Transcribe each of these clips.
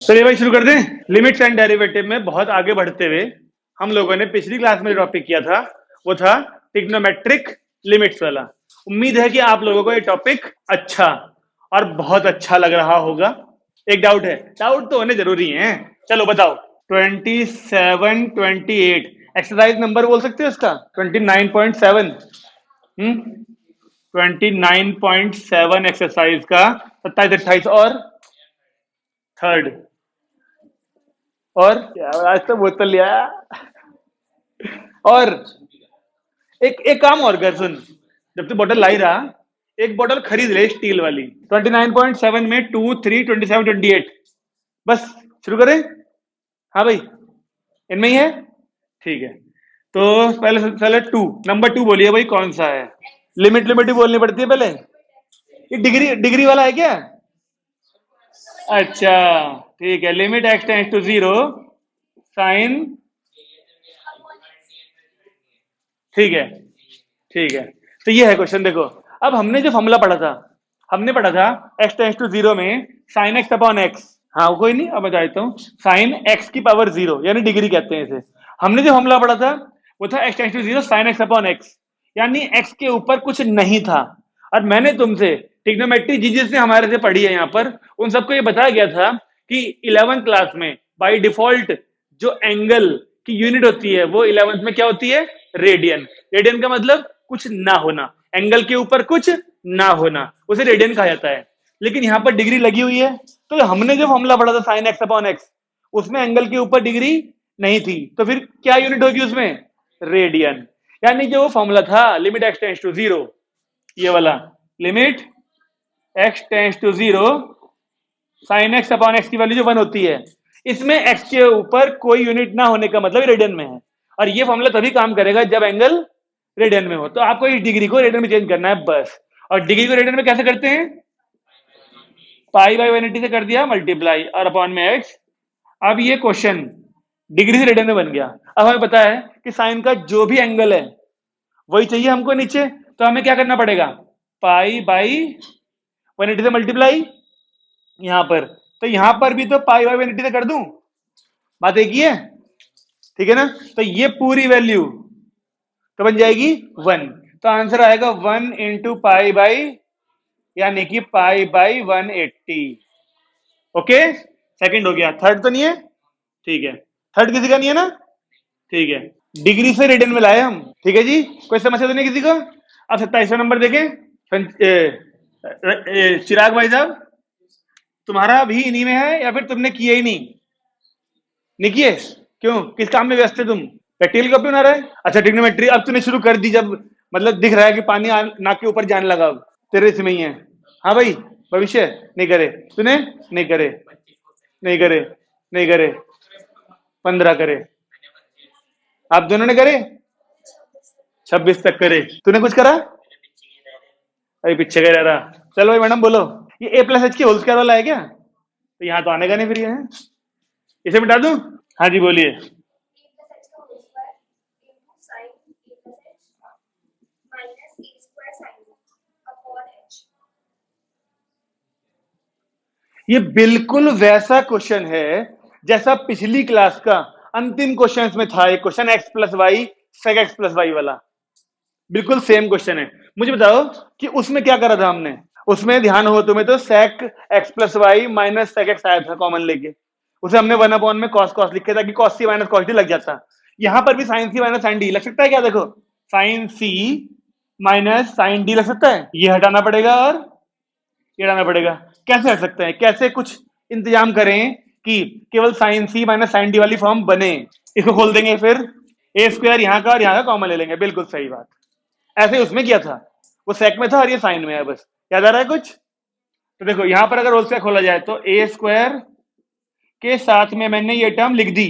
चलिए भाई शुरू कर दें। लिमिट्स एंड डेरिवेटिव में बहुत आगे बढ़ते हुए हम लोगों ने पिछली क्लास में जो टॉपिक किया था वो था ट्रिग्नोमेट्रिक लिमिट्स वाला। उम्मीद है कि आप लोगों को ये टॉपिक अच्छा और बहुत अच्छा लग रहा होगा। एक डाउट है, डाउट तो होने जरूरी है। चलो बताओ 27 28 एक्सरसाइज नंबर बोल सकते हो इसका 29.7। 29.7 एक्सरसाइज का 27 28 और थर्ड और आज तो बोतल लिया। और एक काम और कर, सुन, जब तू बोतल लाई रहा एक बोतल खरीद ले स्टील वाली। 29.7 में 2 3 27 28 बस शुरू करें। हाँ भाई इनमें ही है, ठीक है। तो पहले टू, नंबर 2 बोलिए भाई कौन सा है। लिमिट लिमिट ही बोलनी पड़ती है पहले। ये डिग्री डिग्री वाला है क्या? अच्छा ठीक है। Limit x tends to 0 sine, ठीक है ठीक है। तो ये है क्वेश्चन। देखो अब हमने जो फॉर्मूला पढ़ा था, हमने पढ़ा था x टेंड्स टू 0 में साइन एक्स अपॉन एक्स। हाँ कोई नहीं, अब बता देता हूँ। साइन एक्स की पावर 0 यानी डिग्री कहते हैं इसे। हमने जो फॉर्मूला पढ़ा था वो था x tends to 0 sine x upon x, यानी x के ऊपर कुछ नहीं था। और मैंने तुमसे ट्रिग्नोमेट्री जिसने हमारे से पढ़ी है यहाँ पर उन सबको ये बताया गया था कि 11th क्लास में बाय डिफॉल्ट जो एंगल की यूनिट होती है वो 11th में क्या होती है? रेडियन। रेडियन का मतलब कुछ ना होना, एंगल के ऊपर कुछ ना होना, उसे रेडियन कहा जाता है। लेकिन यहाँ पर डिग्री लगी हुई है, तो हमने जो फॉर्मूला पढ़ा था साइन एक्स अपॉन एक्स उसमें एंगल के ऊपर डिग्री नहीं थी, तो फिर क्या यूनिट होगी उसमें? रेडियन। यानी जो फॉर्मूला था लिमिट एक्स टेंड्स टू 0, ये वाला limit x tends to 0 sine x upon x की वैल्यू जो 1 होती है, इसमें एक्स के ऊपर कोई यूनिट ना होने का मतलब रेडियन में है। और ये फॉर्मूला तभी काम करेगा जब एंगल रेडियन में हो। तो आपको इस डिग्री को रेडियन में चेंज करना है बस। और डिग्री को रेडियन में कैसे करते हैं? पाई बाई 180 से कर दिया मल्टीप्लाई और अपॉन में एक्स। अब ये क्वेश्चन डिग्री से रेडियन में बन गया। अब हमें पता है कि साइन का जो भी एंगल है वही चाहिए हमको नीचे, तो हमें क्या करना पड़ेगा? पाई बाई 180 से मल्टीप्लाई यहां पर। तो यहां पर भी तो पाई बाई 180 से कर दूं, बात एक ही है, ठीक है ना? तो ये पूरी वैल्यू तो बन जाएगी 1। तो आंसर आएगा 1 इंटू पाई बाई, यानी कि पाई बाई 180। ओके, सेकंड हो गया। थर्ड तो नहीं है? ठीक है, थर्ड किसी का नहीं है ना? ठीक है, डिग्री से रेडियन में लाए हम, ठीक है जी। कोई समस्या तो नहीं किसी को? अब 27वां नंबर देखें। चिराग भाई साहब, तुम्हारा भी इन्हीं में है या फिर तुमने किया ही नहीं किए? क्यों, किस काम में व्यस्त है तुम? प्रैक्टिकल कब बना रहा है? अच्छा ट्रिग्नोमेट्री अब तूने शुरू कर दी, जब मतलब दिख रहा है कि पानी नाक के ऊपर जाने लगा, अब तेरे इसमें ही है। हाँ भाई, भविष्य नहीं करे तूने? नहीं करे, नहीं करे, नहीं करे, 15 करे, आप दोनों ने करे, 26 तक करे। तूने कुछ करा? अभी पीछे गए रहा। चलो भाई मैडम बोलो, ये ए प्लस एच की होल स्क्वायर वाला है क्या? तो यहाँ तो आने का नहीं फिर, ये है, इसे मिटा दूं? हाँ जी बोलिए। ये बिल्कुल वैसा क्वेश्चन है जैसा पिछली क्लास का अंतिम क्वेश्चन में था। एक question x plus y sec x plus y वाला, बिल्कुल सेम क्वेश्चन है। मुझे बताओ कि उसमें क्या करा था हमने? उसमें ध्यान हो तुम्हें तो sec x plus y minus sec x आया था कॉमन लेके, उसे हमने 1 अपॉन में कॉस कॉस लिखे ताकि कॉस सी माइनस कॉस डी लग जाता। यहां पर भी sign C minus sine D लग सकता है क्या? देखो sign C minus sine D लग सकता है, ये हटाना पड़ेगा और ये हटाना पड़ेगा। कैसे हट सकते हैं? कैसे कुछ इंतजाम करें कि केवल sign C minus sine D वाली फॉर्म बने? इसको खोल देंगे, फिर ए स्क्वायर यहाँ का और यहाँ का कॉमन ले लेंगे। बिल्कुल सही बात, ऐसे ही उसमें किया था, वो सेक में था और ये साइन में है। बस याद आ रहा है कुछ? तो देखो यहां पर अगर होल स्क्वायर खोला जाए तो ए स्क्वायर के साथ में मैंने ये टर्म लिख दी,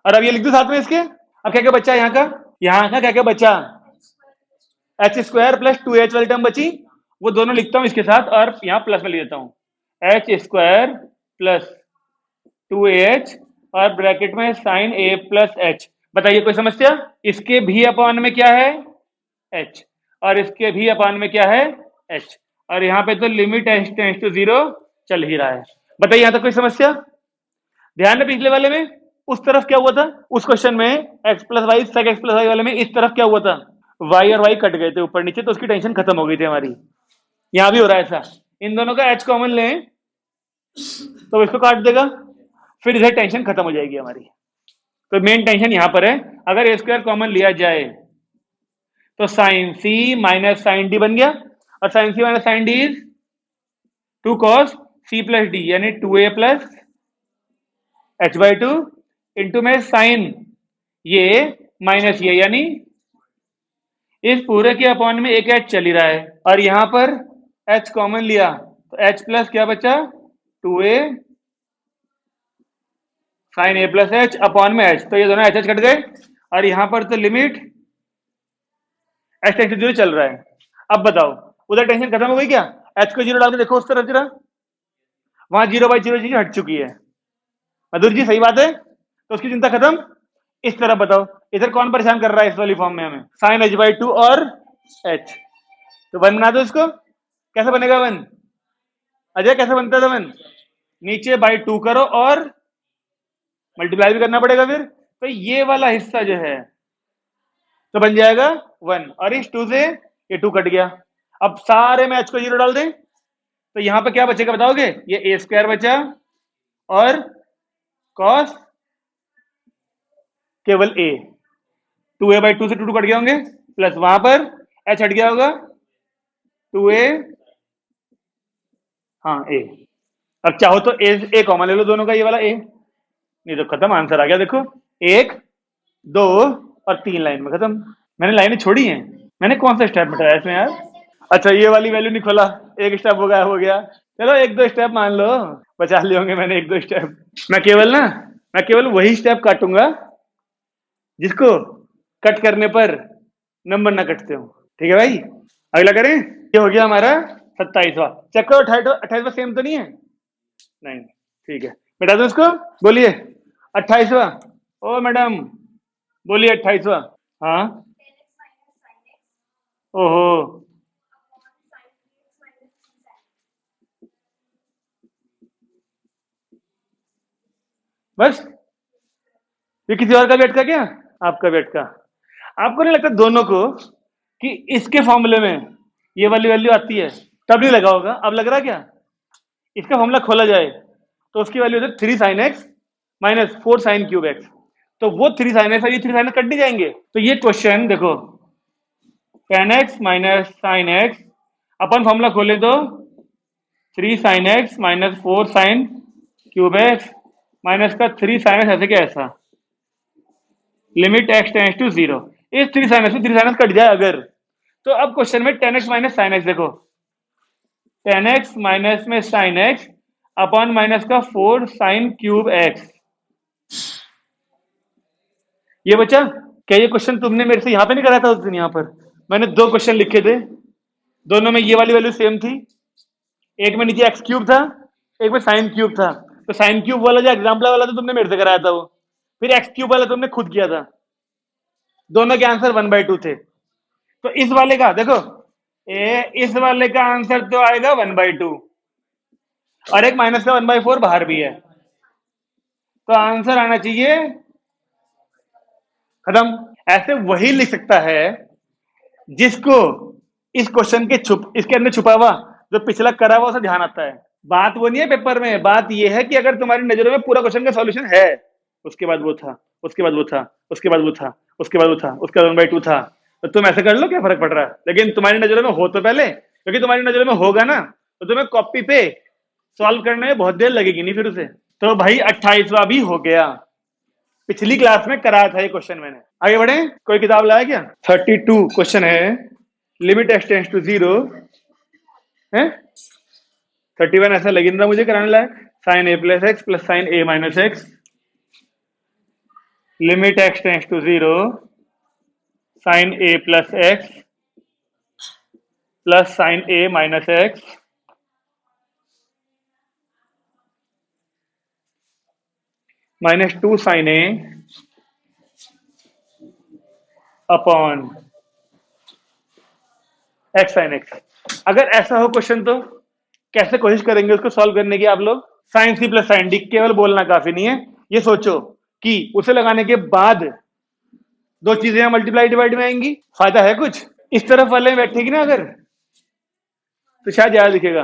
और अब ये लिख दू साथ में इसके। अब क्या क्या बचा यहाँ का? यहाँ का क्या क्या बचा? एच स्क्वायर प्लस 2h वाली टर्म बची, वो दोनों लिखता हूं इसके साथ और यहाँ प्लस में लिख देता हूं। एच स्क्वायर प्लस 2h और ब्रैकेट में साइन ए प्लस एच। बताइए कोई समस्या? इसके भी अपॉन में क्या है? h, और इसके भी अपॉन में क्या है? h। और यहाँ पे तो लिमिट h टेंड्स टू 0 चल ही रहा है। बताइए यहां तक कोई समस्या? ध्यान है पिछले वाले में उस तरफ क्या हुआ था, उस क्वेश्चन में x plus y, sec x plus y वाले में इस तरफ क्या हुआ था, वाई और वाई कट गए थे ऊपर नीचे, तो उसकी टेंशन खत्म हो गई थी हमारी। यहां भी हो रहा है ऐसा, इन दोनों का एच कॉमन लें तो इसको काट देगा, फिर इधर टेंशन खत्म हो जाएगी हमारी। तो मेन टेंशन यहां पर है, अगर ए स्क्वायर कॉमन लिया जाए तो sine C minus sine D बन गया, और sine C minus sine D is 2 cos C plus D, यानी 2a plus H by two into में साइन ये माइनस ये, यानी इस पूरे के अपॉन में एक एच चल ही रहा है, और यहां पर एच कॉमन लिया तो एच प्लस क्या बचा 2a sign A plus H upon में एच, तो ये दोनों एच एच कट गए, और यहां पर तो limit H tends to zero चल रहा है। अब बताओ उधर टेंशन खत्म हो गई क्या? एच को जीरो डाल के देखो उस तरफ जरा, वहां जीरो बाई जीरो चीज हट चुकी है। मधुर जी सही बात है, तो उसकी चिंता खत्म। इस तरफ बताओ इधर कौन परेशान कर रहा है इस वाली फॉर्म में हमें, साइन एच बाई टू और एच, तो वन बना दो इसको। कैसे बनेगा वन? अजय कैसे बनता था वन? नीचे बाई टू करो और मल्टीप्लाई भी करना पड़ेगा फिर, तो ये वाला हिस्सा जो है तो बन जाएगा वन, और इस टू से ये टू कट गया। अब सारे में एच को जीरो डाल दें तो यहां पर क्या बचेगा बताओगे? ये ए स्क्वायर बचा और कॉस केवल ए, 2a बाई टू से टू कट गए होंगे, प्लस वहां पर एच हट गया होगा 2a, हाँ ए। अब चाहो तो ए कॉमन ले लो दोनों का, ये वाला ए, नहीं तो खत्म, आंसर आ गया देखो, एक दो और तीन लाइन में खत्म। मैंने लाइनें छोड़ी हैं, मैंने कौन सा स्टेप बताया इसमें यार? अच्छा ये वाली वैल्यू नहीं खोला, एक स्टेप हो गया, चलो एक दो स्टेप मान लो, बचा लिए होंगे मैंने एक दो स्टेप। मैं केवल वही स्टेप काटूंगा जिसको कट करने पर नंबर ना कटते हो, ठीक है भाई? अगला करें, ये हो गया हमारा 27वां। चेक करो 28वां सेम तो नहीं है? नहीं, ठीक है बेटा, दो इसको, बोलिए 28वां। ओ मैडम बोलिए 28वां। हाँ, ओहो, बस ये किसी और का वेट का क्या? आपका वेट का। आपको नहीं लगता दोनों को कि इसके फॉर्मूले में ये वाली वैल्यू आती है? तब नहीं लगा होगा, अब लग रहा क्या? इसका फॉर्मूला खोला जाए तो उसकी वैल्यू होती है 3 sin x minus 4 sin cube x, तो वो 3 sin x और ये 3 sin x कट नहीं जाएंगे, तो ये क्वेश्चन देखो tan x minus sin x अपन फॉर्मूला खोले तो 3 sin x minus 4 sin cube x minus का 3 sin x, ऐसे क्या ऐसा, limit x tends to zero, इस 3 sin x में 3 sin x कट जाए अगर, तो अब क्वेश्चन में tan x minus sin x देखो, tan x माइनस में sin x अपॉन माइनस का 4 sin क्यूब एक्स, ये बचा। क्या ये क्वेश्चन तुमने मेरे से यहां पे नहीं कराया था उस दिन? यहां पर मैंने दो क्वेश्चन लिखे थे, दोनों में ये वाली वैल्यू सेम थी, एक में नीचे एक्स क्यूब था, एक में साइन क्यूब था, तो साइन क्यूब वाला जो एग्जाम्पल वाला था तुमने मेरे से कराया था वो, फिर एक्स क्यूब वाला तुमने खुद किया था, दोनों के आंसर 1/2 थे। तो इस वाले का देखो, इस वाले का आंसर तो आएगा 1/2, और एक माइनस का 1/4 बाहर भी है, तो आंसर आना चाहिए, खत्म। ऐसे वही लिख सकता है जिसको इस क्वेश्चन के इसके अंदर छुपा हुआ जो पिछला करा हुआ उसे ध्यान आता है। बात वो नहीं है पेपर में, बात ये है कि अगर तुम्हारी नजरों में पूरा क्वेश्चन का सॉल्यूशन है, उसके बाद वो था, उसके बाद वो था, उसके बाद वो था, उसके बाद वो था, उसके बाद 1/2 था, तो तुम ऐसे कर लो, क्या फर्क पड़ रहा है? लेकिन तुम्हारी नजरों में हो तो पहले, क्योंकि तुम्हारी नजरों में होगा ना तो तुम्हें कॉपी पे सॉल्व करने में बहुत देर लगेगी नहीं फिर उसे। तो भाई 28वां भी हो गया, पिछली क्लास में कराया था ये क्वेश्चन मैंने। आगे बढ़े, कोई किताब लाया क्या? 32 क्वेश्चन है, limit x tends to zero है, 31 ऐसा लग रहा मुझे कराने लायक, sine A plus X plus sine A minus X, limit x tends to zero sine A plus X plus sine A minus X minus 2 sine A upon X sine X. अगर ऐसा हो क्वेश्चन तो कैसे कोशिश करेंगे उसको solve करने की आप लोग? Sine C plus sine D, केवल बोलना काफी नहीं है। ये सोचो कि उसे लगाने के बाद दो चीजें मल्टीप्लाई डिवाइड में आएंगी, फायदा है कुछ? इस तरफ वाले में बैठेगी ना अगर, तो शायद ज्यादा दिखेगा।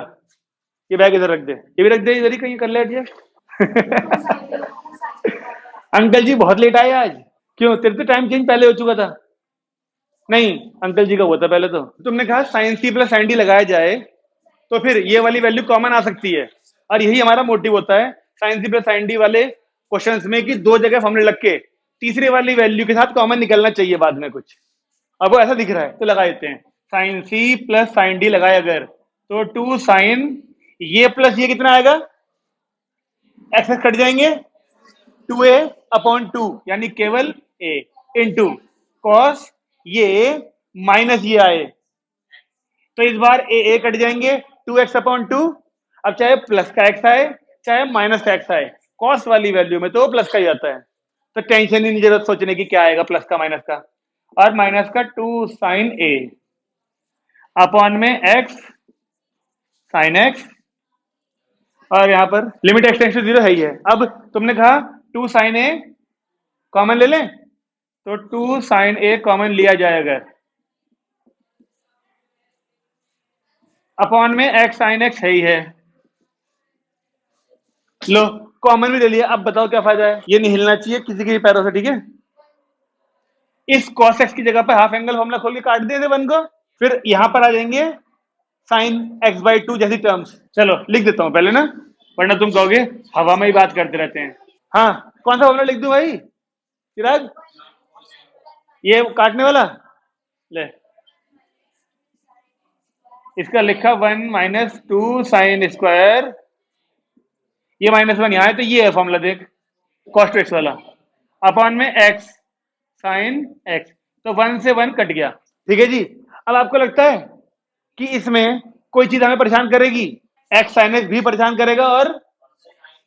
ये बैग इधर रख दे, ये भी रख दे इधर ही कहीं, कर ले एडजस्ट। अंकल जी बहुत लेट आए आज। क्यों, तेरे तो टाइम चेंज पहले हो चुका था। नहीं, अंकल जी का हुआ था पहले। तो तुमने कहा sine C plus sine D लगाया जाए तो फिर ये वाली वैल्यू कॉमन आ सकती है, और यही हमारा मोटिव होता है sine C plus sine D वाले क्वेश्चंस में, कि दो जगह हमने लग के तीसरे वाली वैल्यू के साथ कॉमन निकलना चाहिए बाद में कुछ। अब वो ऐसा दिख रहा है तो लगा देते हैं, sine C plus sine D लगाए अगर, तो टू साइन, ये प्लस ये कितना आएगा, एक्स कट जाएंगे, टू ए अपॉन टू, यानी केवल ए, इंटू कॉस ये माइनस ये आए, तो इस बार ए कट जाएंगे, टू एक्स अपॉन टू। अब चाहे प्लस का एक्स आए चाहे माइनस का एक्स आए, कॉस वाली वैल्यू में तो प्लस का ही आता है, तो टेंशन ही नहीं जरूरत सोचने की क्या आएगा प्लस का माइनस का। और माइनस का टू साइन ए अपॉन में एक्स साइन एक्स, और यहां पर limit x tends to zero है ही है। अब तुमने कहा टू साइन ए कॉमन ले लें, तो टू साइन ए कॉमन लिया जाए अगर, अपॉन में एक्स साइन एक्स है ही है, लो कॉमन भी ले लिया। अब बताओ क्या फायदा है, ये नहीं हिलना चाहिए किसी के भी पैरों से, ठीक है। इस cos x की जगह पर हाफ एंगल फॉर्मूला खोल के काट दे थे वन को, फिर यहां पर आ जाएंगे साइन x बाई टू जैसी टर्म्स। चलो लिख देता हूं पहले ना, वरना तुम कहोगे हवा में ही बात करते रहते हैं। हाँ, कौन सा फॉर्मूला लिख दूं भाई चिराग, ये काटने वाला ले, इसका लिखा one minus two sine square, ये माइनस वन यहाँ है, तो ये है फॉर्मूला देख, कॉस्ट एक्स वाला, अपॉन में एक्स साइन एक्स, तो वन से वन कट गया, ठीक है जी। अब आपको लगता है कि इसमें कोई चीज हमें परेशान करेगी? एक्स साइन एक्स भी परेशान करेगा, और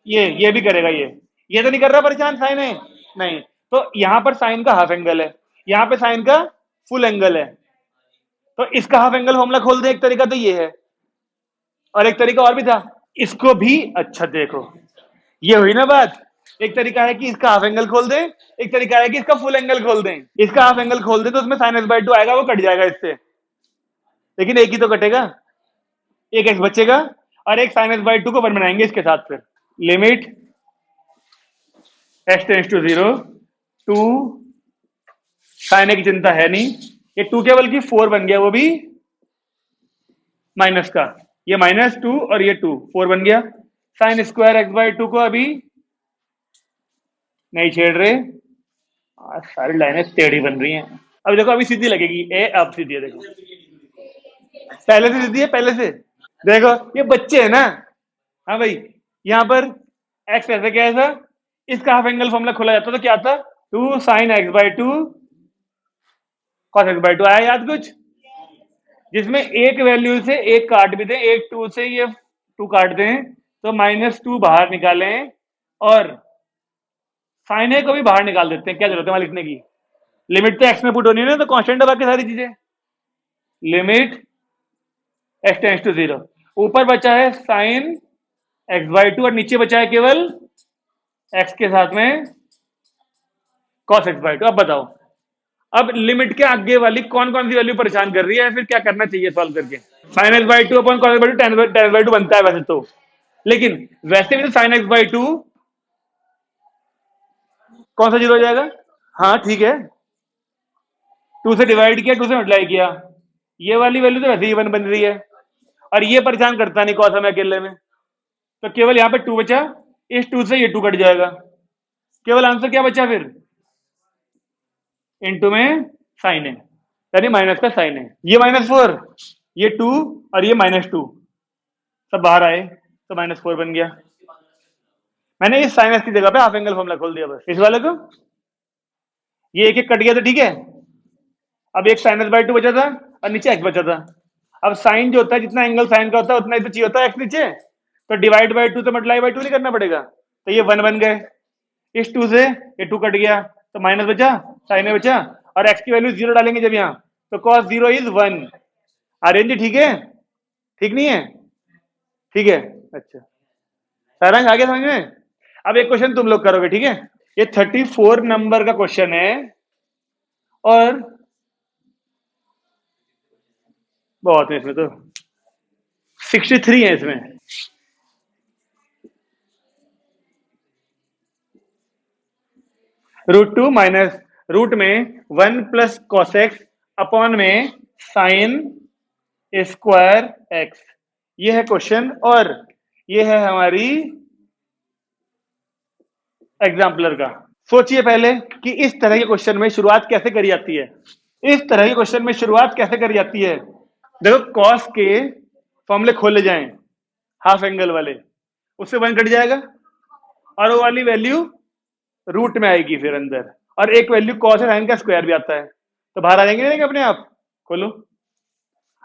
ये भी करेगा, ये तो नहीं कर रहा परेशान साइन है, नहीं। तो यहां पर साइन का हाफ एंगल है, यहाँ पे साइन का फुल एंगल है, तो इसका हाफ एंगल फॉर्मूला खोल दे, एक तरीका तो ये है, और एक तरीका और भी था, इसको भी, अच्छा देखो ये हुई ना बात। एक तरीका है कि इसका हाफ एंगल खोल दें, एक तरीका है कि इसका फुल एंगल खोल दें। इसका हाफ एंगल खोल दें तो उसमें साइन एक्स बाई टू आएगा, वो कट जाएगा इससे, लेकिन एक ही तो कटेगा, एक एक्स बचेगा, और एक साइन एक्स बाई टू को वन बनाएंगे इसके साथ, फिर limit x tends to zero, two sine की चिंता है नहीं, ये टू के बल्कि फोर बन गया, वो भी माइनस का, ये माइनस टू और ये टू, फोर बन गया। Sine square x by two को अभी नहीं छेड़ रहे, सारी लाइनें टेढ़ी बन रही हैं। अब देखो अभी सीधी लगेगी, ए अब सीधी है, देखो पहले से सीधी है, पहले से देखो, ये बच्चे है ना। हाँ भाई, यहां पर एक्स ऐसे क्या ऐसा, इसका हाफ एंगल फॉर्मूला खोला जाता तो क्या आता, two sine x by two cos x by two, आया याद कुछ? जिसमें एक वैल्यू से एक काट भी दें, एक टू से ये टू काट दें, तो माइनस टू बाहर निकालें, और साइन ए को भी बाहर निकाल देते हैं, क्या जरूरत है वहां लिखने की, लिमिट तो एक्स में पुट होनी है ना, तो कांस्टेंट है बाकी सारी चीजें। Limit x tends to zero, ऊपर बचा है साइन एक्स बाई टू, और नीचे बचा है केवल एक्स के साथ में कॉस एक्स बाई टू। अब बताओ, अब लिमिट के आगे वाली कौन कौन सी वैल्यू परेशान कर रही है, फिर क्या करना चाहिए सॉल्व करके? Sign x by two upon cos x by to, ten by two बनता है वैसे तो, लेकिन वैसे भी तो साइन एक्स बाई टू कौन सा जीरो हो जाएगा? हाँ ठीक है, टू से डिवाइड किया, टू से मल्टीप्लाई किया, ये वाली वैल्यू तो वैसे ही वन बन रही है, और ये परेशान करता नहीं कौन सा में अकेले में, तो केवल यहाँ पे टू बचा, इस टू से ये टू कट जाएगा, केवल आंसर क्या बचा फिर, इनटू में साइन है, यानी माइनस का साइन है, ये माइनस फोर, ये टू, और ये माइनस टू, सब बाहर आए तो माइनस फोर बन गया। मैंने इस साइनस की जगह पे हाफ एंगल फॉर्मूला खोल दिया बस, इस वाले को, ये एक एक कट गया था, ठीक है। अब एक साइनस बाई टू बचा था, और नीचे एक्स बचा था। अब साइन जो होता है, जितना एंगल साइन का होता है उतना ही तो चाहिए होता है एक्स नीचे, तो डिवाइड बाई टू तो मल्टीप्लाई बाई टू नहीं करना पड़ेगा, तो ये वन बन गए, इस टू से ये टू कट गया, तो माइनस बचा, साइन बचा, और एक्स की वैल्यू जीरो डालेंगे जब यहाँ, तो cos zero is one. Aryan ji ठीक है, ठीक नहीं है, ठीक है, अच्छा सारांश आ गया समझ में? अब एक क्वेश्चन तुम लोग करोगे, ठीक है? ये 34 नंबर का क्वेश्चन है और बहुत है इसमें तो, 63 है इसमें। √2 माइनस रूट में 1 प्लस कॉसेक्स अपॉन में साइन स्क्वायर एक्स, ये है क्वेश्चन और ये है हमारी एग्जाम्पलर का। सोचिए पहले कि इस तरह के क्वेश्चन में शुरुआत कैसे करी जाती है। इस तरह के क्वेश्चन में शुरुआत कैसे करी जाती है? देखो कॉस के फॉर्मूले खोले जाएं हाफ एंगल वाले, उससे 1 कट जाएगा और वो वाली वैल्यू रूट में आएगी फिर अंदर, और एक वैल्यू कॉस है साइन का स्क्वायर भी आता है, तो बाहर आ जाएंगे नहीं अपने आप। खोलो।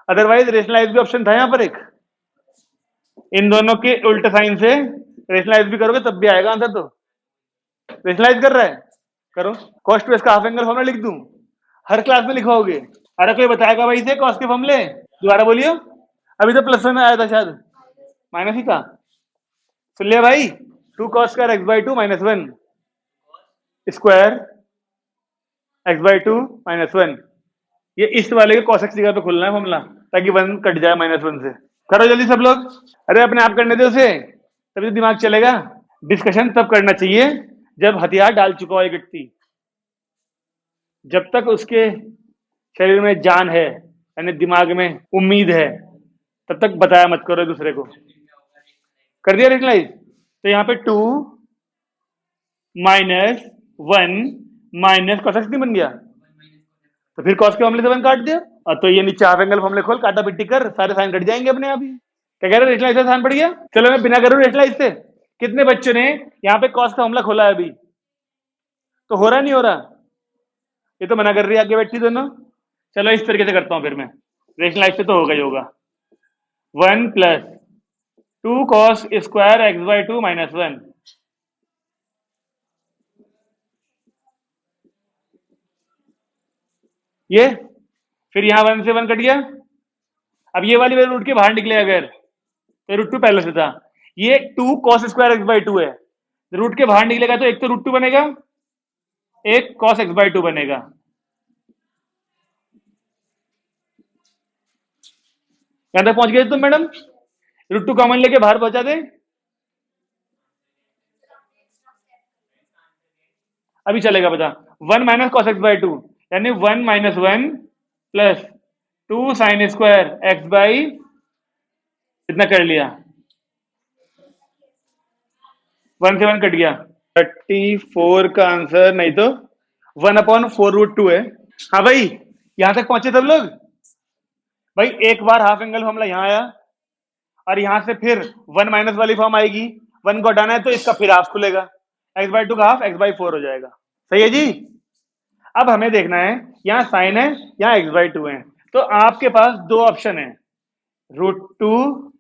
अदरवाइज रेशनलाइज भी ऑप्शन था यहाँ पर एक, इन दोनों के उल्टे साइन से रेशनलाइज भी करोगे तब भी आएगा आंसर। तो रेशनलाइज कर रहा है, करो। कॉस टू इसका हाफ एंगल फॉर्मूला लिख दूं, हर क्लास में लिखवाओगे। अरे कोई बताएगा भाई इसे कॉस के फॉर्मूले? दोबारा बोलियो। अभी तो प्लस में आया था शायद, माइनस ही था। सुन लिया भाई, 2 cos square x by to minus 1 square x by to minus 1, ये इस वाले के कॉस एक्स जगह पे खुलना है फॉर्मूला, ताकि 1 कट जाए -1 से। करो जल्दी सब लोग। अरे अपने आप करने दे उसे, तभी तो दिमाग चलेगा। डिस्कशन तब करना चाहिए जब हथियार डाल चुका हो एक व्यक्ति। जब तक उसके शरीर में जान है, यानी दिमाग में उम्मीद है, तब तक बताया मत करो एक दूसरे को। कर दिया रेशनलाइज? तो यहाँ पे 2 माइनस 1 माइनस कॉस एक्स नहीं बन गया, तो फिर कॉस के मामले से 1 काट दिया। और तो ये नीचे हाफ एंगल फॉर्मूले खोल, काटा पिट्टी कर, सारे साइन कट जाएंगे अपने आप ही। क्या कह रहे हैं? रेशनलाइज से आसान पड़ गया। चलो मैं बिना करूं रेशनलाइज से, कितने बच्चों ने यहाँ पे कॉस का फॉर्मूला खोला है अभी? तो हो रहा नहीं हो रहा? ये तो मना कर रही है आगे बैठी दोनों। चलो इस तरीके से करता हूं फिर मैं, रेशनलाइज से तो होगा ही होगा। 1 plus 2 cos square x by to minus 1, ये फिर यहाँ 1 से 1 कट गया। अब ये वाली वैल्यू रूट के बाहर निकले अगर, तो √2 पहले से था। ये 2 cos square x by to है, रूट के बाहर निकलेगा तो एक तो √2 बनेगा, एक कॉस एक्स बाई टू बनेगा। यहां तक पहुंच गए तुम मैडम? √2 कॉमन लेके बाहर पहुंचा दे। अभी चलेगा बता। 1 minus cos x by to, यानी 1 minus 1 plus 2 sine square x by, इतना कर लिया, 1 से 1 कट गया। 34 का आंसर नहीं तो 1/4 √2 है। हाँ भाई, यहां तक पहुंचे सब लोग? भाई एक बार हाफ एंगल फॉर्मूला यहां आया और यहां से फिर 1 माइनस वाली फॉर्म आएगी, 1 को हटाना है तो इसका फिर हाफ खुलेगा, एक्स बाई टू का हाफ एक्स बाई 4 हो जाएगा। सही है जी? अब हमें देखना है, यहां साइन है, यहां एक्स बाई टू है, तो आपके पास दो ऑप्शन है, √2।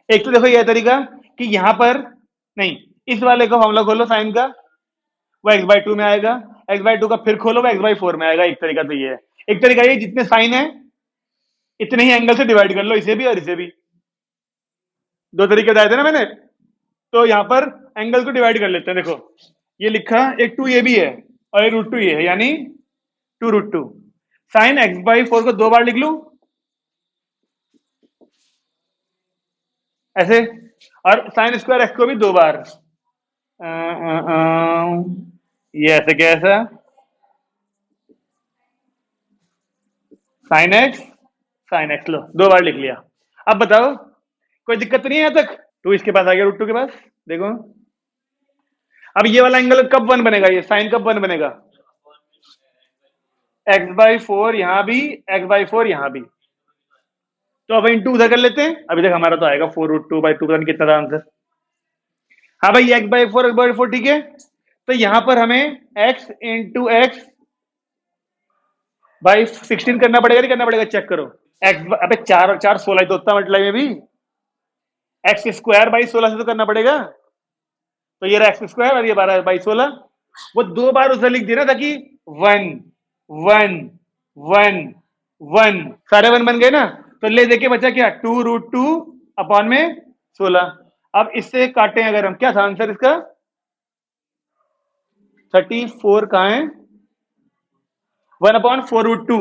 एक तो देखो यह तरीका कि यहां पर नहीं, इस वाले का फॉर्मूला खोलो साइन का, वो एक्स बाई टू में आएगा, एक्स बाई टू का फिर खोलो वो एक्स बाई 4 में आएगा। एक तरीका तो ये है। एक तरीका ये, जितने साइन है इतने ही एंगल से डिवाइड कर लो, इसे भी और इसे भी। दो तरीके बताए थे ना मैंने, तो यहां पर एंगल को डिवाइड कर लेते हैं। देखो ये लिखा, एक 2 ये भी है और एक √2 ये है, यानी 2 √2। साइन एक्स बाई 4 को 2 बार लिख लूं ऐसे, और साइन स्क्वायर एक्स को भी 2 बार। ये ऐसे कैसा, साइन एक्स लो 2 बार लिख लिया। अब बताओ कोई दिक्कत तो नहीं है यहां तक? 2 इसके पास आ गया, √2 के पास। देखो अब ये वाला एंगल कब 1 बनेगा, ये साइन कब 1 बनेगा? एक्स बाई 4 यहां भी, एक्स बाई 4 यहां भी, तो अब इंटू उधर कर लेते हैं। अभी तक हमारा तो आएगा 4 √2/2, पता नहीं कितना था आंसर। हाँ भाई, एक्स बाई 4 एक्स बाई 4 ठीक है। तो यहां पर हमें x इंटू एक्स बाई 16 करना पड़ेगा, नहीं करना पड़ेगा? चेक करो। एक्स, अबे 4 और 4 16 तो होता मल्टीप्लाई में भी, एक्स स्क्वायर बाई 16 से तो करना पड़ेगा। तो ये रहा एक्स स्क्वायर और ये 12/16, वो 2 बार उसे लिख दिया ना, ताकि 1 1 1 1 सारे 1 बन गए ना। तो ले देके बचा क्या, 2 √2 अपॉन में 16। अब इससे काटें अगर हम, क्या था आंसर इसका? 34 कहाँ है? 1/4√2।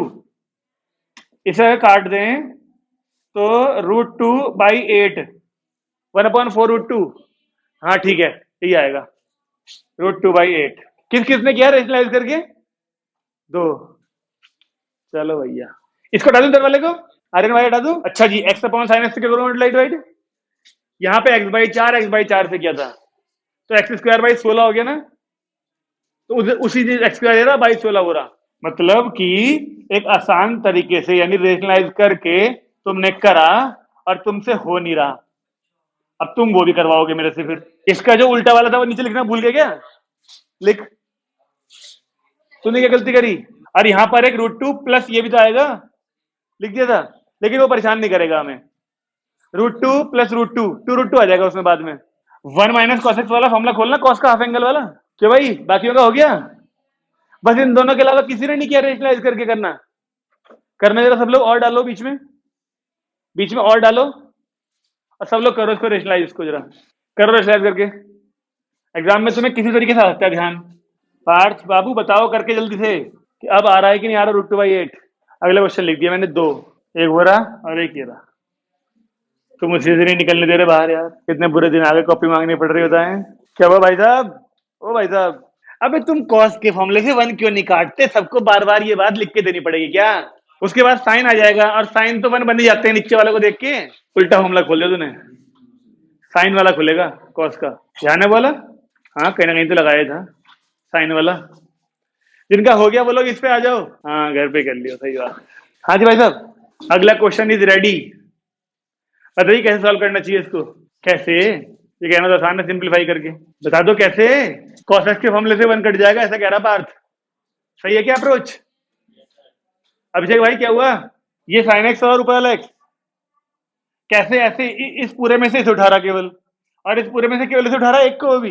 इसे अगर काट दें तो √2/8, 1/4√2। हाँ ठीक है, यही आएगा, √2/8। किस किस ने किया रेशनलाइज करके? दो। चलो भैया, इसको हटा दूं इधर वाले को, आर्यन वाई हटा दूं। अच्छा जी, एक्स अपॉन साइन एक्स से क्या करूं मल्टीप्लाई डिवाइड? यहाँ पे x/4 से किया था, तो x²/16 हो गया ना, तो उसी चीज x² बाई 16 हो रहा। मतलब कि एक आसान तरीके से यानी रेशनलाइज करके तुमने करा और तुमसे हो नहीं रहा, अब तुम वो भी करवाओगे मेरे से फिर। इसका जो उल्टा वाला था वो नीचे लिखना भूल गया क्या? लिख, तूने क्या गलती करी? और यहां पर एक √2 प्लस ये भी तो आएगा, लिख दिया था, लेकिन वो परेशान नहीं करेगा हमें। √2 प्लस √2 आ जाएगा उसमें बाद में। 1 माइनस कॉस एक्स वाला फॉर्मूला खोलना, कॉस का हाफ एंगल वाला। क्यों भाई, बाकियों का हो गया? बस इन दोनों के अलावा किसी ने नहीं किया रेशनलाइज करके करना? करना जरा सब लोग, और डालो बीच में, बीच में और डालो, और सब लोग करो इसको रेशनलाइज, इसको जरा करो रेशनलाइज करके। एग्जाम में तुम्हें किसी तरीके से आ सकता है ध्यान। पार्थ बाबू बताओ करके जल्दी से कि अब आ रहा है कि नहीं आ रहा √2/8। अगला क्वेश्चन लिख दिया मैंने, दो, एक हो रहा और एक ये रहा। तुम उसी से नहीं निकलने दे रहे बाहर यार, कितने बुरे दिन आ गए, कॉपी मांगनी पड़ रही होता है। क्या हुआ भाई साहब? ओ भाई साहब, अबे तुम कॉस के फॉर्मूले से 1 क्यों नहीं काटते? सबको बार बार ये बात लिख के देनी पड़ेगी क्या? उसके बाद साइन आ जाएगा, और साइन तो 1 बन ही जाते हैं नीचे वाले को देख के। उल्टा फॉर्मूला खोल दिया तूने, साइन वाला खुलेगा कॉस का, ध्यान है बोला? हाँ कहीं ना कहीं तो लगाया था साइन वाला। जिनका हो गया वो लोग इस पे आ जाओ। हाँ घर पे कर लियो, सही बात। हाँ जी भाई साहब, अगला क्वेश्चन इज रेडी। बताइए कैसे सॉल्व करना चाहिए इसको? कैसे? ये कहना तो आसान है, सिंप्लीफाई करके बता दो कैसे। cos x के फॉर्मूले से 1 कट जाएगा, ऐसा कह रहा पार्थ। सही है क्या अप्रोच? अभिषेक भाई क्या हुआ? ये sin x और ऊपर वाला x कैसे ऐसे इस पूरे में से इसे उठा रहा केवल, और इस पूरे में से केवल इसे उठा रहा एक को भी?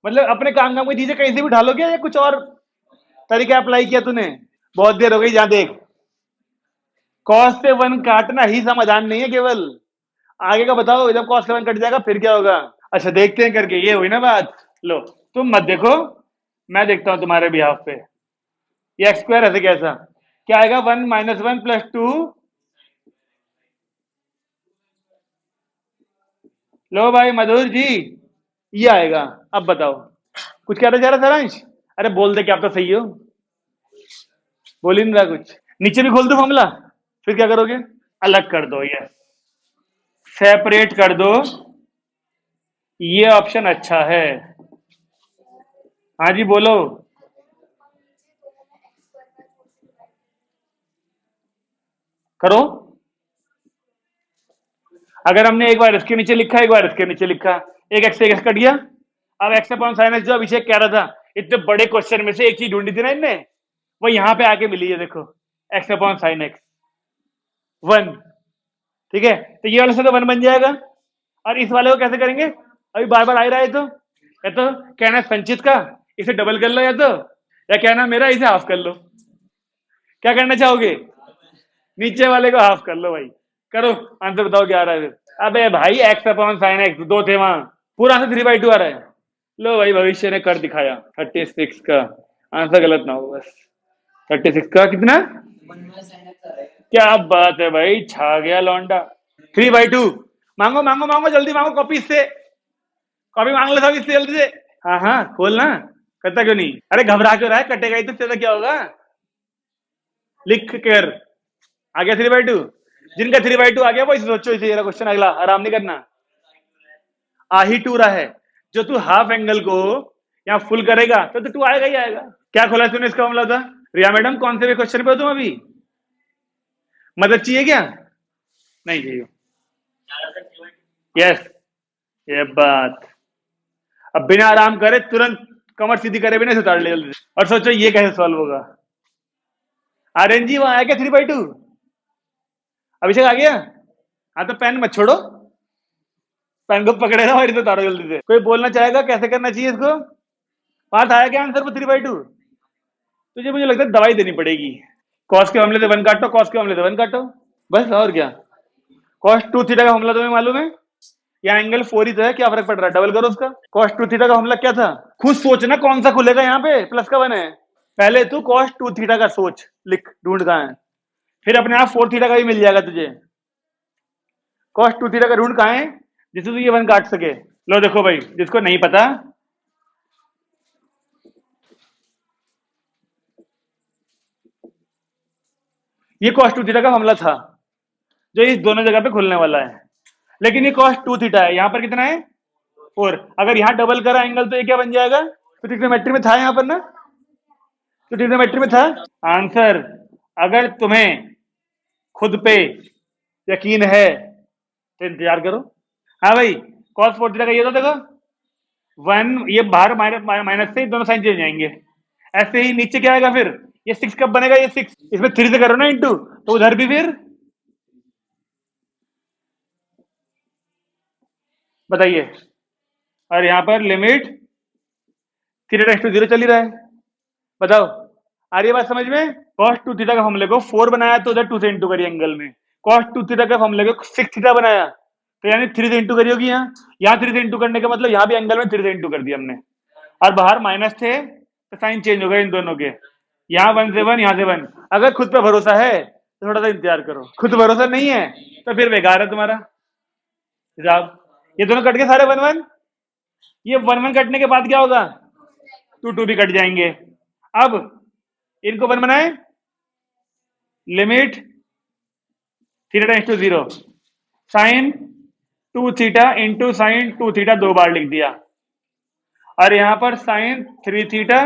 मतलब अपने काम काम की चीजें कहीं से भी उठा लो क्या, या कुछ और तरीका अप्लाई किया तूने? बहुत देर हो गई, जहां देख, कॉस से 1 काटना ही समाधान नहीं है केवल, आगे का बताओ। जब कॉस से 1 कट जाएगा फिर क्या होगा? अच्छा देखते हैं करके, ये हुई ना बात। लो तुम मत देखो, मैं देखता हूं तुम्हारे बिहाफ पे। ये x² ऐसे कैसा, क्या आएगा? 1 - 1 + 2। लो भाई मधुर जी, ये आएगा। अब बताओ, कुछ कहना चाह रहा सारांश? अरे बोल दे कि आप तो सही हो, बोल ही नहीं रहा कुछ। नीचे भी खोल दो फॉर्मूला, फिर क्या करोगे? अलग कर दो, ये सेपरेट कर दो, ये ऑप्शन अच्छा है। हाँ जी बोलो। करो, अगर हमने एक बार इसके नीचे लिखा, एक बार इसके नीचे लिखा, एक एक्स एक एक्स कट गया। अब एक्स अपॉन साइन एक्स जो अभिषेक कह रहा था, इतने बड़े क्वेश्चन में से एक चीज ढूंढी थी ना इनने, वो यहां पे आके मिली है, देखो एक्स अपॉन साइन एक्स 1। ठीक है, तो ये वाले से तो 1 बन जाएगा, और इस वाले को कैसे करेंगे? अभी बार बार आ ही रहा है, तो या तो कहना संचित का इसे डबल कर लो, या कहना मेरा इसे हाफ कर लो। क्या करना चाहोगे? नीचे वाले को हाफ कर लो भाई। करो, आंसर बताओ क्या आ रहा है फिर। अबे भाई एक्स अपॉन साइन एक्स, दो थे वहां, पूरा आंसर 3/2 आ रहा है। लो भाई भविष्य ने कर दिखाया। 36 का आंसर गलत ना हो बस। 36 का कितना? क्या बात है भाई, छा गया लौंडा। 3/2 मांगो मांगो मांगो, जल्दी मांगो कॉपी से, कॉपी मांग लो सब इससे जल्दी से। हाँ हाँ खोल ना, करता क्यों नहीं? अरे घबरा क्यों रहा है, कटेगा ही तो, तेरा क्या होगा? लिख कर आ गया 3/2। जिनका 3/2 आ गया वो इसे सोचो, इसे ये क्वेश्चन अगला, आराम नहीं करना। आ ही 2 रहा है, जो तू हाफ एंगल को यहाँ फुल करेगा तो 2 आएगा ही आएगा। क्या खोला तूने इसका मामला था? रिया मैडम कौन से भी क्वेश्चन पे हो तुम अभी? मदद चाहिए क्या? नहीं चाहिए। यस, ये बात। अब बिना आराम करे तुरंत कमर सीधी करे बिना उतार ले जल्दी से। और सोचो ये कैसे सॉल्व होगा। आर्यन जी वहां आया क्या 3/2? अभिषेक आ गया? हाँ तो पेन मत छोड़ो, पेन को पकड़े ना और इसे उतारो जल्दी से। कोई बोलना चाहेगा कैसे करना चाहिए इसको? बात आया क्या आंसर वो 3/2? तुझे मुझे लगता है दवाई देनी पड़ेगी। कॉस के मामले से 1 काटो, कॉस के मामले से 1 काटो, बस और क्या। कॉस 2 थीटा का मामला तुम्हें मालूम है? यहाँ एंगल 4 ही तो है, क्या फर्क पड़ रहा है, डबल करो उसका। cos 2 थीटा का फॉर्मूला क्या था, खुद सोचना कौन सा खुलेगा यहाँ पे, प्लस का 1 है। पहले तू cos 2 थीटा का सोच, लिख ढूंढ कहाँ है, फिर अपने आप 4 थीटा का भी मिल जाएगा तुझे। cos 2 थीटा का ढूंढ कहाँ है जिससे तू ये 1 काट सके। लो देखो भाई, जिसको नहीं पता, ये cos 2 थीटा का फॉर्मूला था जो इस दोनों जगह पे खुलने वाला है, लेकिन ये cos 2 थीटा है, यहाँ पर कितना है 4। अगर यहाँ डबल करा एंगल तो ये क्या बन जाएगा, तो ट्रिग्नोमेट्री में था यहाँ पर ना, तो ट्रिग्नोमेट्री में था आंसर। अगर तुम्हें खुद पे यकीन है तो इंतजार करो। हाँ भाई, cos 4 थीटा का ये तो देखो 1, ये बाहर माइनस माइनस से दोनों साइन चेंज जाएंगे। ऐसे ही नीचे क्या आएगा फिर, ये 6 कब बनेगा, ये 6 इसमें 3 से करो ना इंटू, तो उधर भी फिर बताइए। और यहां पर लिमिट थीटा टेंड्स टू 0 चल ही रहा है, बताओ आ रही है बात समझ में। cos 2 थीटा का फॉर्मूले को 4 बनाया तो उधर 2 से इंटू करिए एंगल में, cos 2 थीटा का फॉर्मूले को 6 थीटा बनाया तो यानी 3 से इंटू करी होगी, यहाँ 3 से इंटू करने का मतलब यहाँ भी एंगल में 3 से इंटू कर दिया हमने, और बाहर माइनस थे तो साइन चेंज हो गए इन दोनों के, यहाँ 1 से 1, यहाँ से 1। अगर खुद पे भरोसा है तो थोड़ा सा इंतजार करो, खुद भरोसा नहीं है तो फिर बेकार है तुम्हारा हिसाब। ये दोनों कट के सारे 1 1, ये 1 1 कटने के बाद क्या होगा, 2 2 भी कट जाएंगे। अब इनको 1 बनाए, limit theta tends to 0 sine 2 theta into sine 2 theta 2 बार लिख दिया, और यहां पर sine 3 theta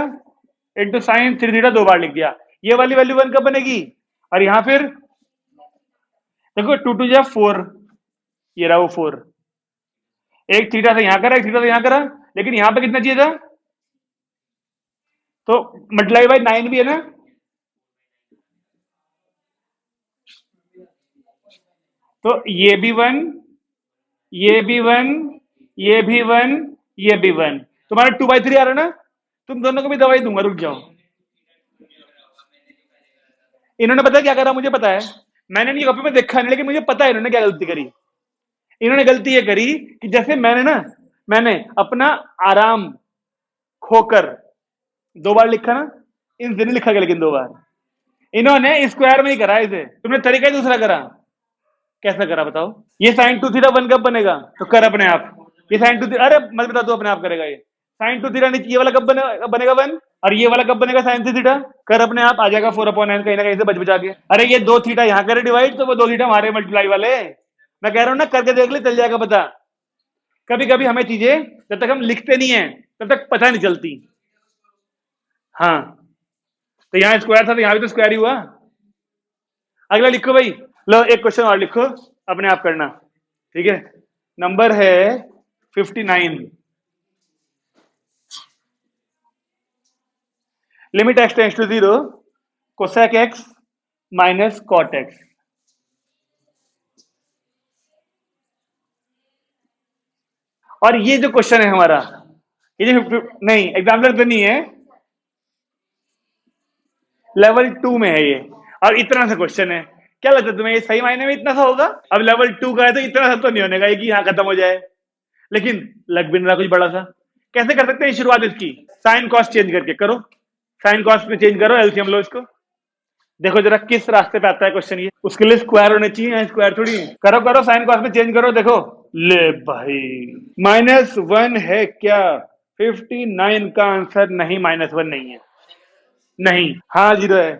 into sine 3 theta 2 बार लिख दिया। ये वाली वैल्यू 1 कब बनेगी, और यहां फिर देखो 2 2 जा 4, ये रहा वो 4, एक थीटा से यहां करा, एक थीटा से यहां करा, लेकिन यहां पे कितना चाहिए था, तो मल्टीप्लाई बाय 9 भी है ना, तो ये भी 1, ये भी 1, ये भी 1, ये भी 1, तुम्हारा 2/3 आ रहा है ना। तुम दोनों को भी दवाई दूंगा, रुक जाओ। इन्होंने पता है क्या करा, मुझे पता है, मैंने इनकी कॉपी में देखा नहीं, लेकिन मुझे पता है इन्होंने क्या गलती करी। इन्होंने गलती ये करी कि जैसे मैंने अपना आराम खोकर 2 बार लिखा ना, इन नहीं लिखा गया, लेकिन 2 बार इन्होंने स्क्वायर में ही करा इसे, तुमने तरीका ही दूसरा करा। कैसा करा बताओ, ये साइन 2 थीटा 1 कब बनेगा, तो कर अपने आप, ये साइन 2 अरे मत बता, तू अपने आप करेगा, ये साइन 2 थीटा ये वाला कब बनेगा 1, और ये वाला कब बनेगा साइन 3 थीटा, कर अपने आप, आ जाएगा 4/9 कहीं ना कहीं से बच बचा के। अरे ये 2 थीटा यहाँ करे डिवाइड, तो वो 2 थीटा हमारे मल्टीप्लाई वाले, मैं कह रहा हूं ना, करके देख ले, चल जाएगा पता। कभी कभी हमें चीजें जब तक हम लिखते नहीं है तब तक पता नहीं चलती। हाँ, तो यहाँ स्क्वायर था तो यहाँ भी तो स्क्वायर ही हुआ। अगला लिखो भाई, लो एक क्वेश्चन और लिखो, अपने आप करना, ठीक है। नंबर है 59, limit x tends to 0 cosec x minus cot x। और ये जो क्वेश्चन है हमारा, ये जो नहीं एग्जाम्पल तो नहीं है, लेवल 2 में है ये, और इतना सा क्वेश्चन है। क्या लगता है तुम्हें, ये सही मायने में इतना सा होगा? अब लेवल 2 का है तो इतना सा तो नहीं होने का कि यहाँ खत्म हो जाए, लेकिन लग भी नहीं रहा कुछ बड़ा सा। कैसे कर सकते हैं शुरुआत इसकी, साइन कॉस्ट चेंज करके करो, साइन कॉस्ट में चेंज करो, एलसीएम लो इसको, देखो जरा किस रास्ते पे आता है क्वेश्चन। ये उसके लिए स्क्वायर होने चाहिए, स्क्वायर थोड़ी है। करो करो, साइन कॉस्ट में चेंज करो, देखो ले भाई -1 है क्या, 59 का आंसर नहीं, -1 नहीं है, नहीं, हाँ 0 है,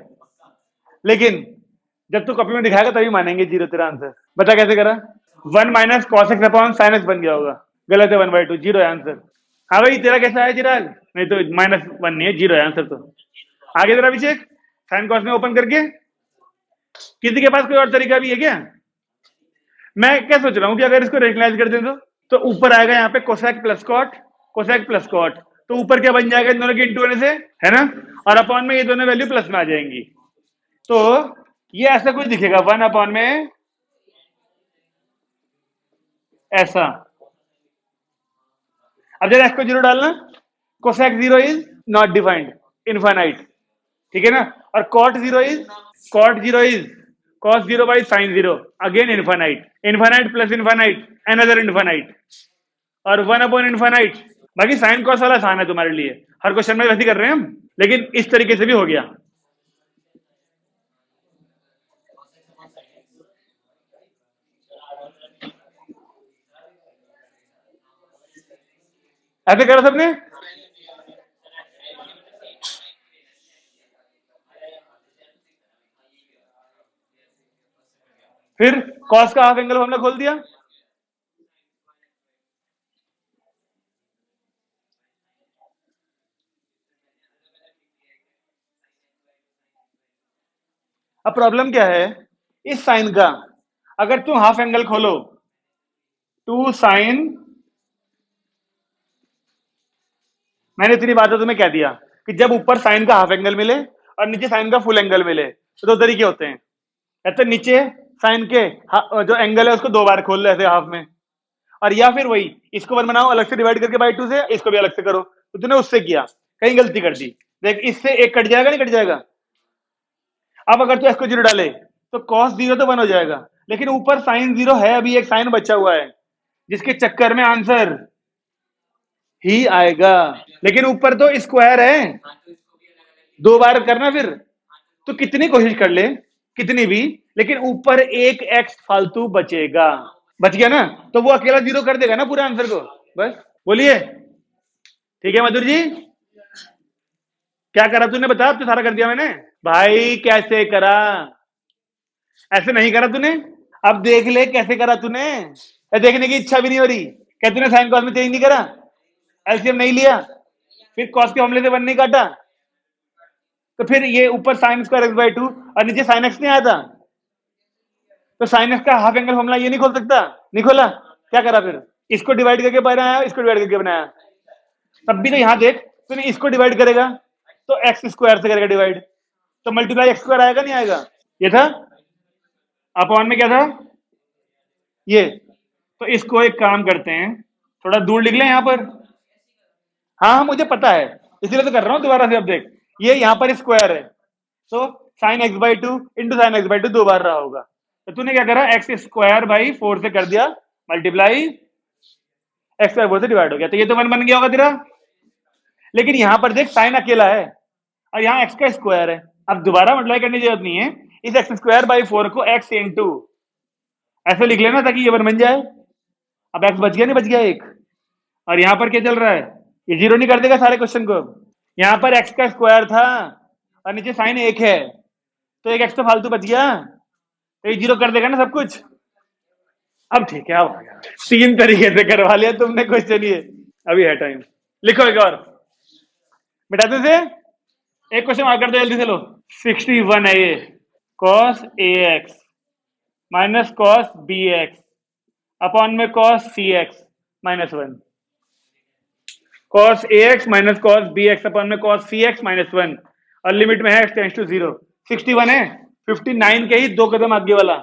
लेकिन जब तू कॉपी में दिखाएगा तभी मानेंगे 0 तेरा आंसर। बता कैसे करा, 1 minus cos x upon sine x बन गया होगा, गलत है, 1/2, 0 है आंसर। हाँ भाई तेरा कैसा है चिराग, नहीं तो -1 नहीं है, 0 है आंसर। तो आगे तेरा अभिषेक, साइन कॉस में ओपन करके, किसी के पास कोई और तरीका भी है क्या? मैं क्या सोच रहा हूँ कि अगर इसको रेशनलाइज कर दें तो ऊपर आएगा यहाँ पे cosec plus cot, cosec plus cot, तो ऊपर क्या बन जाएगा इन दोनों के इंटू होने से, है ना, और अपॉन में ये दोनों वैल्यू प्लस में आ जाएंगी, तो ये ऐसा कुछ दिखेगा 1 में ऐसा। अब जरा इसको 0 डालना, cosec 0 is not defined, infinite, ठीक है ना, और cot 0 is cos 0 by sin 0 again infinite, infinite plus infinite another infinite और 1 upon infinite। बाकी साइन कॉस वाला आसान है तुम्हारे लिए, हर क्वेश्चन में वैसे ही कर रहे हैं हम, लेकिन इस तरीके से भी हो गया। ऐसे करा सबने? फिर कॉस का हाफ एंगल हमने खोल दिया। अब प्रॉब्लम क्या है इस साइन का, अगर तुम हाफ एंगल खोलो 2 साइन, मैंने इतनी बात तो तुम्हें कह दिया कि जब ऊपर साइन का हाफ एंगल मिले और नीचे साइन का फुल एंगल मिले तो दो तरीके होते हैं, या तो नीचे साइन के जो एंगल है उसको दो बार खोल लो ऐसे हाफ में, और या फिर वही इसको वन बनाओ अलग से डिवाइड करके बाई 2 से, इसको भी अलग से करो। तो तूने उससे किया, कहीं गलती कर दी। देख इससे एक कट जाएगा, नहीं कट जाएगा? अब अगर तू इसको 0 डाले तो cos 0 तो 1 हो जाएगा, लेकिन ऊपर साइन 0 है, अभी एक साइन बचा हुआ है जिसके चक्कर में आंसर ही आएगा। लेकिन ऊपर तो स्क्वायर है, दो बार करना फिर तो कितनी कोशिश कर ले, कितनी भी, लेकिन ऊपर एक एक्स फालतू बचेगा। बच गया ना, तो वो अकेला 0 कर देगा ना पूरे आंसर को। बस बोलिए, ठीक है मधुर जी? क्या करा तूने बता, अब तो सारा कर दिया मैंने। भाई कैसे करा? ऐसे नहीं करा तूने, अब देख ले कैसे करा तूने। देखने की इच्छा भी नहीं हो रही, क्या तूने साइन कॉस में चेंज नहीं करा, एलसीएम नहीं लिया, फिर कॉस के फॉर्मूले से 1 नहीं काटा, तो फिर ये ऊपर साइन स्क्वायर एक्स बाई 2 और नीचे साइन एक्स नहीं आया था, तो साइन एक्स का हाफ एंगल फॉर्मूला ये नहीं खोल सकता? नहीं खोला, क्या करा फिर? इसको डिवाइड करके बनाया, इसको डिवाइड करके बनाया। तब भी तो यहां देख, तूने इसको डिवाइड करेगा तो एक्स स्क्वायर से करेगा डिवाइड, तो मल्टीप्लाई एक्स स्क्वायर आएगा नहीं आएगा? ये था अपॉन में क्या था ये। तो इसको एक काम करते हैं, थोड़ा दूर लिख लें यहां पर। हाँ हाँ मुझे पता है, इसीलिए तो कर रहा हूं दोबारा से। अब देख ये यहां पर स्क्वायर है, तो sign x by 2 into sine x by 2 दो बार रहा होगा, तो तूने क्या करा, एक्स स्क्वायर बाई 4 से कर दिया मल्टीप्लाई, एक्स स्क्वायर 4 से डिवाइड हो गया, तो ये तो 1 बन गया होगा तेरा। लेकिन यहां पर देख साइन अकेला है और यहाँ एक्स का स्क्वायर है, अब दोबारा मल्टीप्लाई करने की जरूरत नहीं है, इस एक्स स्क्वायर बाई 4 को एक्स इंटू ऐसे लिख लेना ताकि ये 1 बन जाए। अब एक्स बच गया, नहीं बच गया एक, और यहां पर क्या चल रहा है, ये 0 नहीं कर देगा सारे क्वेश्चन को। यहां पर एक्स का स्क्वायर था और नीचे साइन 1 है, तो एक एक्स तो फालतू बच गया, तो ये 0 कर देगा ना सब कुछ। अब ठीक है, अब 3 तरीके से करवा लिया तुमने क्वेश्चन ये। अभी है टाइम, लिखो एक और बेटा से एक क्वेश्चन और कर दो जल्दी से, लो 61 है ये, cos ax minus cos bx upon में cos cx minus 1, cos ax minus cos bx upon में cos cx माइनस 1, और लिमिट में है x टेंड्स टू 0। 61 है, 59 के ही 2 कदम आगे वाला,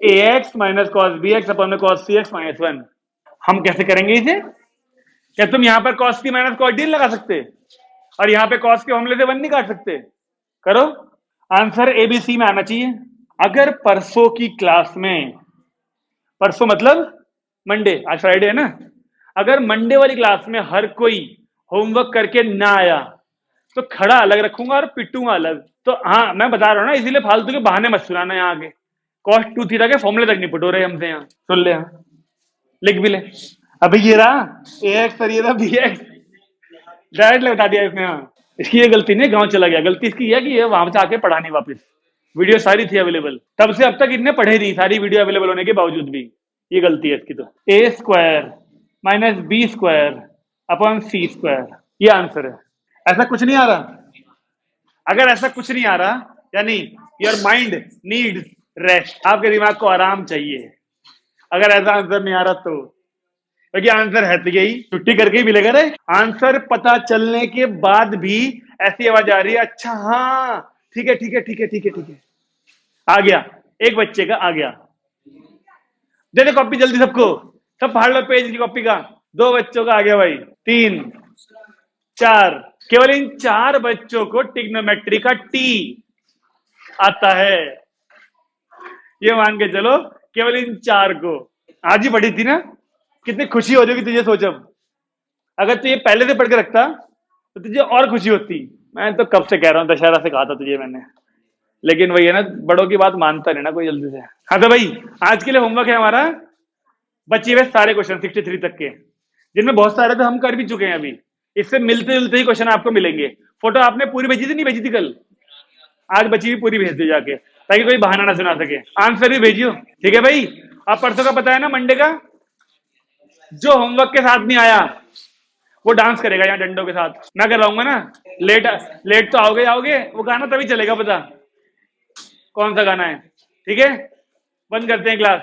ax minus cos bx upon में cos cx माइनस 1। हम कैसे करेंगे इसे? क्या तुम यहां पर cos t minus cos d लगा सकते और यहां पे cos के फॉर्मूले से 1 नहीं काट सकते? करो, आंसर एबीसी में आना चाहिए। अगर परसों की क्लास में, परसों मतलब मंडे, आज फ्राइडे है ना, अगर मंडे वाली क्लास में हर कोई होमवर्क करके ना आया तो खड़ा अलग रखूंगा और पिटूंगा अलग। तो हाँ मैं बता रहा हूं ना, इसीलिए फालतू के बहाने मत सुनाना यहाँ आगे। cos 2 थीटा के फॉर्मूले तक नहीं पिटो रहे हमसे यहाँ, सुन ले, यहाँ लिख भी ले। अभी ये रहा ax और ये रहा bx, डायरेक्ट बता दिया इसने। हाँ इसकी ये गलती नहीं, गांव चला गया, गलती इसकी है कि ये वहां से आके पढ़ा नहीं वापस, वीडियो सारी थी अवेलेबल, तब से अब तक इतने पढ़े नहीं, सारी वीडियो अवेलेबल होने के बावजूद भी ये गलती है इसकी। तो A square minus B square upon C square, ये आंसर है। ऐसा कुछ नहीं आ रहा, अगर ऐसा कुछ नहीं आ रहा यानी योर माइंड नीड्स रेस्ट, आपके दिमाग को आराम चाहिए। अगर ऐसा आंसर नहीं आ रहा तो क्योंकि आंसर है तो यही, छुट्टी करके ही मिलेगा रे। आंसर पता चलने के बाद भी ऐसी आवाज आ रही है, अच्छा हाँ ठीक है ठीक है ठीक है ठीक है ठीक है, आ गया, एक बच्चे का आ गया। दे दे कॉपी जल्दी सबको, सब फाड़ लो पेज की कॉपी का। 2 बच्चों का आ गया भाई, 3 4, केवल इन 4 बच्चों को ट्रिग्नोमेट्री का टी आता है। ये मान के चलो, केवल इन 4 को। आज ही पढ़ी थी ना, कितनी खुशी हो जाएगी तुझे, सोच अब। अगर तू ये पहले से पढ़ के रखता तो तुझे और खुशी होती। मैं तो कब से कह रहा हूँ, दशहरा से कहा था तुझे मैंने, लेकिन वही है ना, बड़ों की बात मानता नहीं ना कोई जल्दी से। हाँ तो भाई, आज के लिए होमवर्क है हमारा, बचे हुए सारे क्वेश्चन 63 तक के, जिनमें बहुत सारे तो हम कर भी चुके हैं अभी। इससे मिलते जुलते ही क्वेश्चन आपको मिलेंगे। फोटो आपने पूरी भेजी थी, नहीं भेजी थी कल? आज बची हुई पूरी भेज दो जाके, ताकि कोई बहाना ना सुना सके। आंसर भी भेजियो, ठीक है भाई। अब परसों का पता है ना, मंडे का। जो होमवर्क के साथ नहीं आया वो डांस करेगा यहाँ डंडों के साथ, मैं करवाऊंगा ना। लेट लेट तो आओगे आओगे, वो गाना तभी चलेगा, पता कौन सा गाना है? ठीक है, बंद करते हैं क्लास।